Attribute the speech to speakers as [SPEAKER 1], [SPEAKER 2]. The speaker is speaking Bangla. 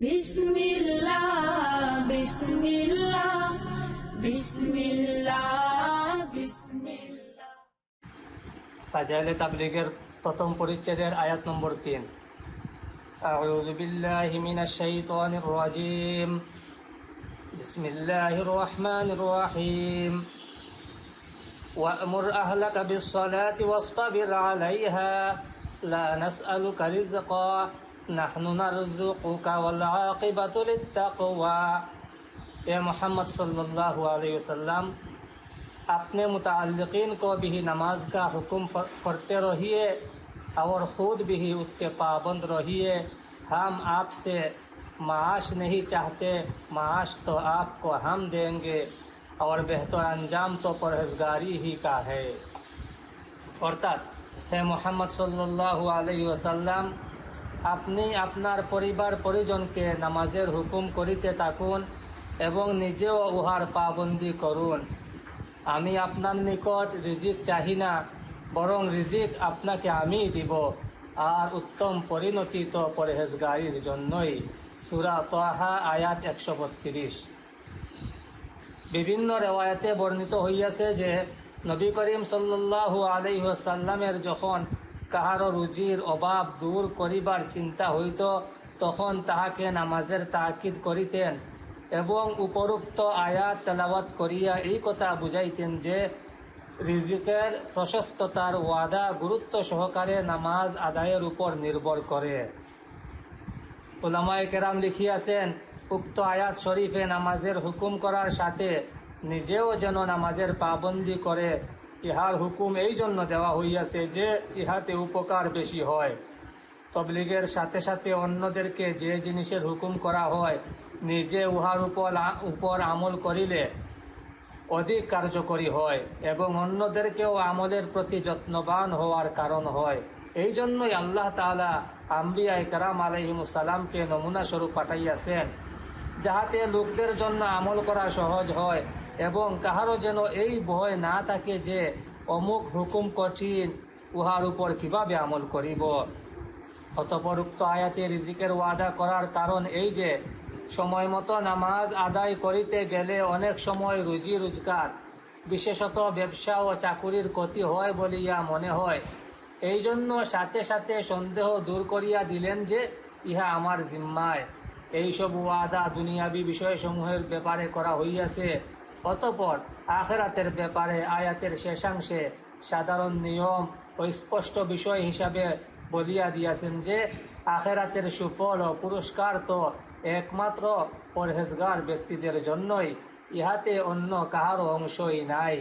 [SPEAKER 1] বিসমিল্লাহ বিসমিল্লাহ বিসমিল্লাহ বিসমিল্লাহ।
[SPEAKER 2] ফাজাইলে তাবলীগের প্রথম পরিচ্ছেদের আয়াত নম্বর 3। আউযু বিল্লাহি মিনাশ শাইতানির রাজীম। বিসমিল্লাহির রহমানির রহিম। ওয়া'মুর আহলাকা বিস-সালাতি ওয়াসতাবির আলাইহা লা নাসআলুকা রিজকা নাহনু নারযুকুকা ওয়াল আকিবাতু লিত-তাকওয়া। এ মুহাম্মদ सल्लल्लाहु अलैहि वसल्लम, अपने मुताल्लिकीन को भी नमाज का हुक्म करते रहिए और ख़ुद भी उसके पाबंद रहिए। हम आपसे माश नहीं चाहते, माश तो आपको हम देंगे और बेहतर अंजाम तो परहेजगारी ही का है। অর্থাৎ হে মুহাম্মদ সাল্লাল্লাহু আলাইহি ওয়াসাল্লাম, আপনি আপনার পরিবার পরিজনকে নামাজের হুকুম করিতে থাকুন এবং নিজেও উহার পাবন্দি করুন। আমি আপনার নিকট রিজিক চাহি না, বরং রিজিক আপনাকে আমি দিব, আর উত্তম পরিণতি তো পরহেজগারির জন্যই। সূরা তাহা আয়াত 132। বিভিন্ন রেওয়ায়াতে বর্ণিত হইয়াছে যে নবী করিম সাল্লাল্লাহু আলাইহি ওয়াসাল্লামের যখন কাহারো রুজির অভাব দূর করিবার চিন্তা হইত, তখন তাহাকে নামাজের তাকিদ করিতেন এবং উপরোক্ত আয়াত তেলাওয়াত করিয়া এই কথা বুঝাইতেন যে রিজিকের প্রশস্ততার ওয়াদা গুরুত্ব সহকারে নামাজ আদায়ের উপর নির্ভর করে। উলামায়ে কেরাম লিখিয়াছেন, উক্ত আয়াত শরীফে নামাজের হুকুম করার সাথে নিজেও যেন নামাজের পাবন্দি করে, ইহার হুকুম এই জন্য দেওয়া হইয়াছে যে ইহাতে উপকার বেশি হয়। তবলিগের সাথে সাথে অন্যদেরকে যে জিনিসের হুকুম করা হয়, নিজে উহার উপর আমল করিলে অধিক কার্যকরী হয় এবং অন্যদেরকেও আমলের প্রতি যত্নবান হওয়ার কারণ হয়। এই জন্যই আল্লাহ তাআলা আম্বিয়া ইকরাম আলাইহিমুস সালামকে নমুনা স্বরূপ পাঠাইয়াছেন, যাহাতে লোকদের জন্য আমল করা সহজ হয় এবং কাহারও যেন এই ভয় না থাকে যে অমুক হুকুম কঠিন, উহার উপর কিভাবে আমল করিব। অতঃপর উক্ত আয়াতে রিজিকের ওয়াদা করার কারণ এই যে সময় মতো নামাজ আদায় করিতে গেলে অনেক সময় রুজি রোজগার, বিশেষত ব্যবসা ও চাকুরির ক্ষতি হয় বলিয়া মনে হয়। এই জন্য সাথে সাথে সন্দেহ দূর করিয়া দিলেন যে ইহা আমার জিম্মায়। এইসব ওয়াদা দুনিয়াবি বিষয়সমূহের ব্যাপারে করা হইয়াছে। অতঃপর আখিরাতের ব্যাপারে আয়াতের শেষাংশে সাধারণ নিয়ম ও স্পষ্ট বিষয় হিসাবে বলিয়া দিয়াছেন যে আখিরাতের সুফল ও পুরস্কার তো একমাত্র পরহেজগার ব্যক্তিদের জন্যই, ইহাতে অন্য কাহারও অংশই নাই।